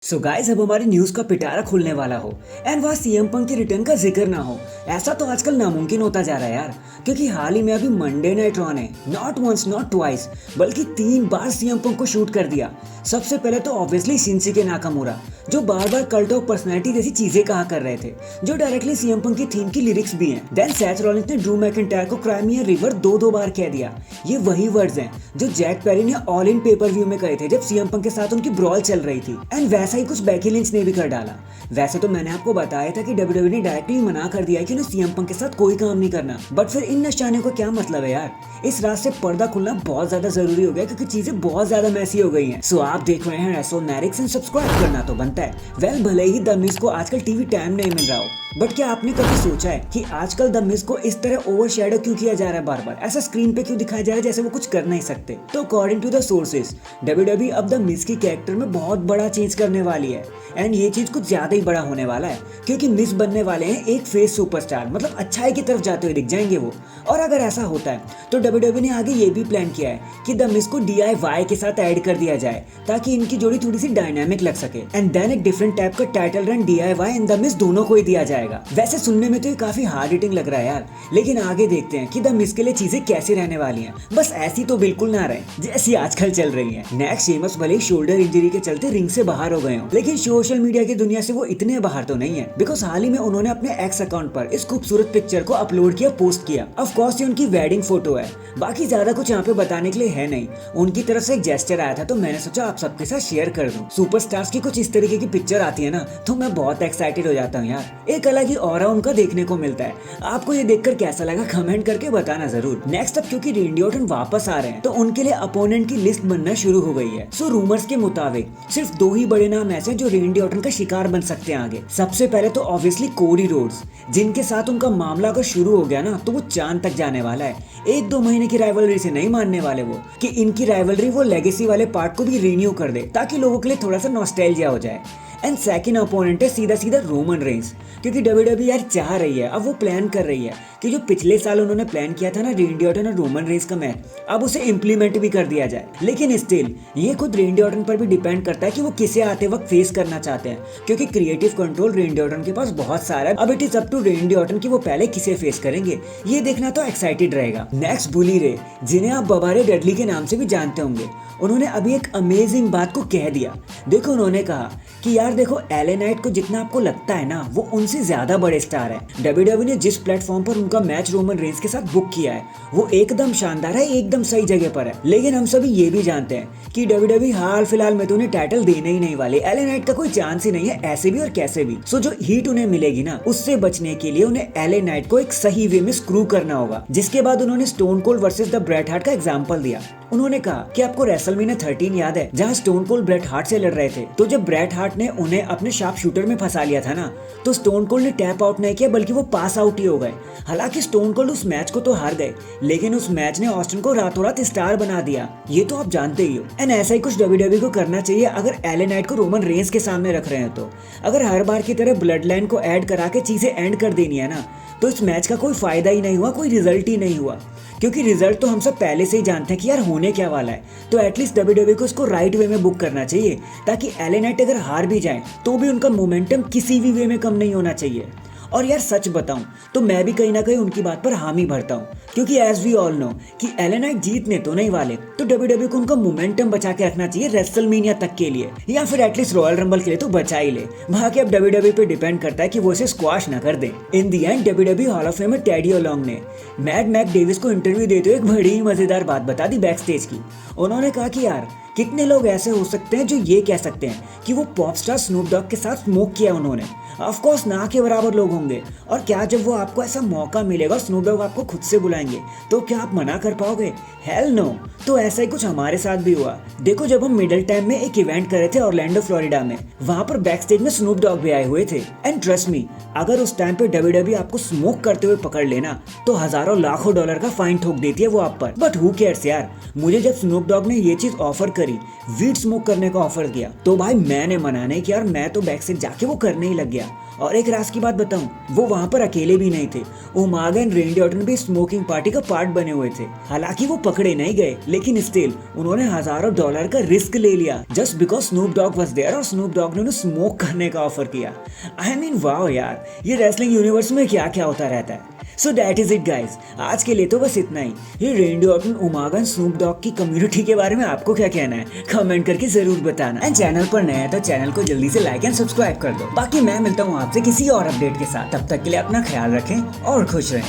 So guys अब हमारी news का पिटारा खुलने वाला हो एंड वहाँ सीएम पंक के रिटर्न का जिक्र ना हो। ऐसा तो आजकल नामुमकिन होता जा रहा है यार, क्योंकि हाल ही में अभी मंडे नाइट रॉ ने नॉट वंस नॉट ट्वाइस बल्कि 3 बार सीएम पंक को शूट कर दिया। सबसे पहले तो ऑब्वियसली शिंजुके नाकामुरा, जो बार बार कल्ट ऑफ पर्सनैलिटी जैसी चीजें कहा कर रहे थे, जो डायरेक्टली सीएम पंक की थीम की लिरिक्स भी हैं। देन सेथ रॉलिंस ने ड्रू मैकिंटायर को क्राइमिया रिवर दो बार कह दिया। ये वही वर्ड्स हैं जो जैक पेरी ने ऑल इन पेपर व्यू में कहे थे जब सीएम पंक के साथ उनकी ब्रॉल चल रही थी। एंड वैसा ही कुछ बेकी लिंच ने भी कर डाला। वैसे तो मैंने आपको बताया था कि डब्ल्यूडब्ल्यूई ने डायरेक्टली मना कर दिया है कि उन्हें सीएम पंक के साथ कोई काम नहीं करना, बट फिर इन नशाने को क्या मतलब है यार। इस रात से पर्दा खुलना बहुत ज्यादा जरूरी हो गया क्योंकि चीजें बहुत ज्यादा मैसी हो गई हैं। सो आप देख रहे हैं रेसोनैरिक्स एंड सब्सक्राइब करना तो बनता है। वेल भले ही द मिज को आजकल टीवी टाइम नहीं मिल रहा हो, बट क्या आपने कभी सोचा है कि आजकल द मिज को इस तरह ओवरशैडो क्यों किया जा रहा है, बार बार ऐसा स्क्रीन पे क्यों दिखाया जा रहा है जैसे वो कुछ कर नहीं सकते। तो according to the sources WWE अब द मिज की कैरेक्टर में बहुत बड़ा चेंज करने वाली है। एंड ये चीज कुछ ज्यादा ही बड़ा होने वाला है क्योंकि मिज बनने वाले हैं एक फेस सुपरस्टार, मतलब अच्छाई की तरफ जाते हुए दिख जाएंगे वो। और अगर ऐसा होता है तो डब्ल्यूडब्ल्यूई ने आगे ये भी प्लान किया है कि द मिज को DIY के साथ ऐड कर दिया जाए ताकि इनकी जोड़ी थोड़ी सी डायनामिक लग सके। एंड देन एक डिफरेंट टाइप का title run DIY and the Miz दोनों को ही दिया जाएगा। वैसे सुनने में तो ये काफी हार्ड हिटिंग लग रहा है यार, लेकिन आगे देखते हैं कि द मिज के लिए चीजें कैसी रहने वाली हैं। बस ऐसी तो बिल्कुल ना रहे जैसी आजकल चल रही है। नेक्स्ट शेमस भले ही शोल्डर इंजरी के चलते रिंग से बाहर हो गए हो, लेकिन सोशल मीडिया की दुनिया से वो इतने बाहर तो नहीं है, बिकॉज हाल ही में उन्होंने अपने एक्स अकाउंट पर इस खूबसूरत पिक्चर को अपलोड किया, पोस्ट किया। ऑफ कोर्स ये उनकी वेडिंग फोटो है, बाकी ज्यादा कुछ यहाँ पे बताने के लिए है नहीं। उनकी तरफ से एक जेस्चर आया था तो मैंने सोचा आप सबके साथ शेयर कर दूं। सुपरस्टार्स की कुछ इस तरीके की पिक्चर आती है ना तो मैं बहुत एक्साइटेड हो जाता हूँ यार। एक अलग ही ऑरा उनका देखने को मिलता है। आपको ये देखकर कैसा लगा कमेंट करके बताना जरूर। नेक्स्ट अब क्योंकि रेंडी ऑर्टन वापस आ रहे हैं तो उनके लिए अपोनेंट की लिस्ट बनना शुरू हो गई है। सो रूमर्स के मुताबिक सिर्फ 2 ही बड़े नाम ऐसे जो रेंडी ऑर्टन का शिकार बन सकते हैं आगे। सबसे पहले तो ऑब्वियसली कोडी रोड्स, जिनके साथ उनका मामला अगर शुरू हो गया ना तो वो चांद तक जाने वाला है। 1-2 महीने की राइवलरी से नहीं मानने वाले वो कि इनकी राइवलरी वो लेगेसी वाले पार्ट को भी रिन्यू कर दे ताकि लोगों के लिए थोड़ा सा नॉस्टैल्जिया हो जाए। एंड सेकंड अपोनेंट है सीधा रोमन रेंस, क्योंकि डब्ल्यूडब्ल्यूई यार चाह रही है, अब वो प्लान कर रही है कि जो पिछले साल उन्होंने प्लान किया था ना रेंडी ऑर्टन और रोमन रेंस का मैच, अब उसे इम्प्लीमेंट भी कर दिया जाए। लेकिन स्टिल ये खुद रेंडी ऑर्टन पर भी डिपेंड करता है कि वो किसे आते वक्त फेस करना चाहते हैं, क्योंकि क्रिएटिव कंट्रोल रेंडी ऑर्टन के पास बहुत सारा है। अब it is up to Randy Orton कि वो पहले किसे फेस करेंगे, ये देखना तो एक्साइटेड रहेगा। नेक्स्ट बुली रे, जिन्हें आप बबारे डेडली के नाम से भी जानते होंगे, उन्होंने अभी एक अमेजिंग बात को कह दिया। देखो उन्होंने कहा कि यार देखो एले नाइट को जितना आपको लगता है ना वो उनसे ज्यादा बड़े स्टार है। डब्ल्यूडब्ल्यूई ने जिस प्लेटफॉर्म पर उनका मैच रोमन रेंस के साथ बुक किया है वो एकदम शानदार है, एकदम सही जगह पर है। लेकिन हम सभी ये भी जानते हैं कि डब्ल्यूडब्ल्यूई हाल फिलहाल में तो उन्हें टाइटल देने ही नहीं वाले। एले नाइट का कोई चांस ही नहीं है ऐसे भी और कैसे भी। सो जो हीट उन्हें मिलेगी ना उससे बचने के लिए उन्हें एले नाइट को एक सही वे में स्क्रू करना होगा। जिसके बाद उन्होंने stone cold versus the Bret Hart का एग्जांपल दिया। उन्होंने कहा कि आपको रेसलमेनिया 13 याद है जहां स्टोन कोल्ड ब्रेट हार्ट से लड़ रहे थे, तो जब ब्रेट हार्ट ने उन्हें अपने शार्प शूटर में फंसा लिया था ना तो स्टोन कोल्ड ने टैप आउट नहीं किया बल्कि वो पास आउट ही हो गए। हालांकि स्टोन कोल्ड उस मैच को तो हार गए, लेकिन उस मैच ने ऑस्टिन को रातों रात स्टार बना दिया, ये तो आप जानते ही हो। एंड ऐसा ही कुछ डब्ल्यूडब्ल्यूई को करना चाहिए अगर एले नाइट को रोमन रेंस के सामने रख रहे हैं तो। अगर हर बार की तरह ब्लड लाइन को ऐड करा के चीजें एंड कर देनी है ना तो इस मैच का कोई फायदा ही नहीं हुआ, कोई रिजल्ट ही नहीं हुआ, क्योंकि रिजल्ट तो हम सब पहले से ही जानते हैं कि यार होने क्या वाला है। तो एटलीस्ट डब्ल्यूडब्ल्यूई को इसको राइट वे में बुक करना चाहिए ताकि एले नाइट अगर हार भी जाए तो भी उनका मोमेंटम किसी भी वे में कम नहीं होना चाहिए। और यार सच बताऊं तो मैं भी कहीं ना कहीं उनकी बात पर हामी भरता हूं, क्योंकि एज वी ऑल नो कि एले नाइट जीतने तो नहीं वाले, तो डब्ल्यूडब्ल्यूई को उनका मोमेंटम बचा के रखना चाहिए रेसलमेनिया तक के लिए, या फिर एटलीस्ट रॉयल रंबल के लिए तो बचा ही ले। बाकी अब डब्ल्यूडब्ल्यूई पे डिपेंड करता है कि वो इसे स्क्वाश ना कर दे। In the end WWE hall of famer Teddy Long ने मैड मैक डेविस को इंटरव्यू देते हुए एक बड़ी ही मजेदार बात बता दी बैक स्टेज की। उन्होंने कहा कि यार कितने लोग ऐसे हो सकते हैं जो ये कह सकते हैं कि वो पॉप स्टार स्नूप डॉग के साथ स्मोक किया उन्होंने। ऑफ कोर्स ना के बराबर लोग होंगे। और क्या जब वो आपको ऐसा मौका मिलेगा, स्नूप डॉग आपको खुद से बुलाएंगे, तो क्या आप मना कर पाओगे? Hell no. तो ऐसा ही कुछ हमारे साथ भी हुआ। देखो जब हम मिडिल टाइम में एक इवेंट कर रहे थे ऑरलैंडो फ्लोरिडा में, वहां पर बैक स्टेज में स्नूप डॉग भी आए हुए थे। एंड ट्रस्ट मी, अगर उस टाइम पे डब्ल्यूडब्ल्यूई आपको स्मोक करते हुए पकड़ लेना तो हजारों लाखों डॉलर का फाइन ठोक देती है वो आप पर। बट हु केयर्स यार। मुझे जब स्नूप डॉग ने ये चीज ऑफर करी, वीड स्मोक करने का ऑफर किया, तो भाई मैंने मना नहीं किया और मैं तो बैक से जाके वो करने ही लग गया। और एक राज की बात बताऊं, वो वहां पर अकेले भी नहीं थे, उमागा एंड रेंडी ऑर्टन भी स्मोकिंग पार्टी का पार्ट बने हुए थे। हालांकि वो पकड़े नहीं गए, लेकिन स्टिल उन्होंने हजारों डॉलर का रिस्क ले लिया just because Snoop Dogg was there और स्नूप डॉग ने उन्हें स्मोक करने का ऑफर किया। आई मीन वाओ यार, ये रेसलिंग यूनिवर्स में क्या क्या होता रहता है। So that is it guys, आज के लिए तो बस इतना ही। ये रेंडी Orton, Umaga and Snoop Dogg की कम्युनिटी के बारे में आपको क्या कहना है, कमेंट करके जरूर बताना। एंड चैनल पर नया है तो चैनल को जल्दी से लाइक एंड सब्सक्राइब कर दो। बाकी मैं मिलता हूँ आपसे किसी और अपडेट के साथ, तब तक के लिए अपना ख्याल रखें और खुश रहें।